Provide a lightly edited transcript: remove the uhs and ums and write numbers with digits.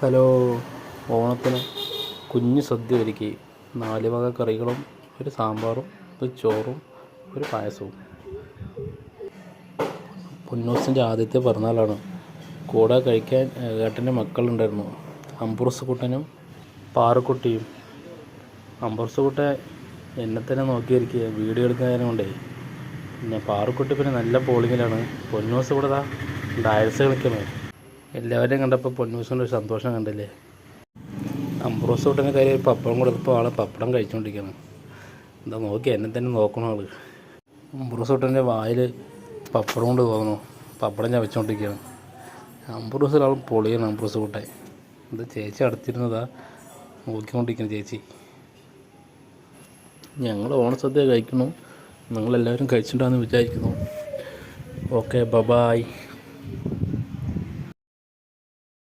Hello. ഓണത്തിന് കുഞ്ഞു സദ്യ ഒരുക്കി. 4 വക കറികളും ഒരു സാമ്പാറും ഒരു ചോറും ഒരു പായസവും. പൊന്നൂസിൻ്റെ ആദ്യത്തെ പിറന്നാളാണ്. കൂടെ കഴിക്കാൻ ഏട്ടൻ്റെ മക്കളുണ്ടായിരുന്നു. അംബ്രൂസ് കുട്ടനും പാറുക്കുട്ടിയും. അംബ്രൂസ് കുട്ടൻ എന്നെ തന്നെ നോക്കിയിരിക്കുക വീഡിയോ എടുക്കാൻ കൊണ്ടേ. പിന്നെ പാറുക്കുട്ടി പിന്നെ നല്ല പോളിങ്ങിലാണ്. പൊന്നൂസ് ഇവിടെ ഡാൻസ് കളിക്കണം. എല്ലാവരെയും കണ്ടപ്പോൾ പൊന്നൂസിൻ്റെ ഒരു സന്തോഷം കണ്ടില്ലേ. അംബ്രോസ് കുട്ടൻ്റെ കാര്യം പപ്പടം കൊടുത്തപ്പോൾ ആൾ പപ്പടം കഴിച്ചുകൊണ്ടിരിക്കുകയാണ്. എന്താ നോക്കി എന്നെ തന്നെ നോക്കണം ആൾ. അംബ്രോസ് കുട്ടൻ്റെ വായിൽ പപ്പടം കൊണ്ട് തോന്നുന്നു പപ്പടം ചവച്ചുകൊണ്ടിരിക്കുകയാണ്. അംബ്രോസിലാൾ പൊളിയാണ് അംബ്രോസ് കുട്ടൻ. എന്താ ചേച്ചി അടുത്തിരുന്നതാ നോക്കിക്കൊണ്ടിരിക്കുന്നു ചേച്ചി. ഞങ്ങൾ ഓണസദ്യ കഴിക്കുന്നു. നിങ്ങളെല്ലാവരും കഴിച്ചിട്ടുണ്ടെന്ന് വിചാരിക്കുന്നു. Okay, by.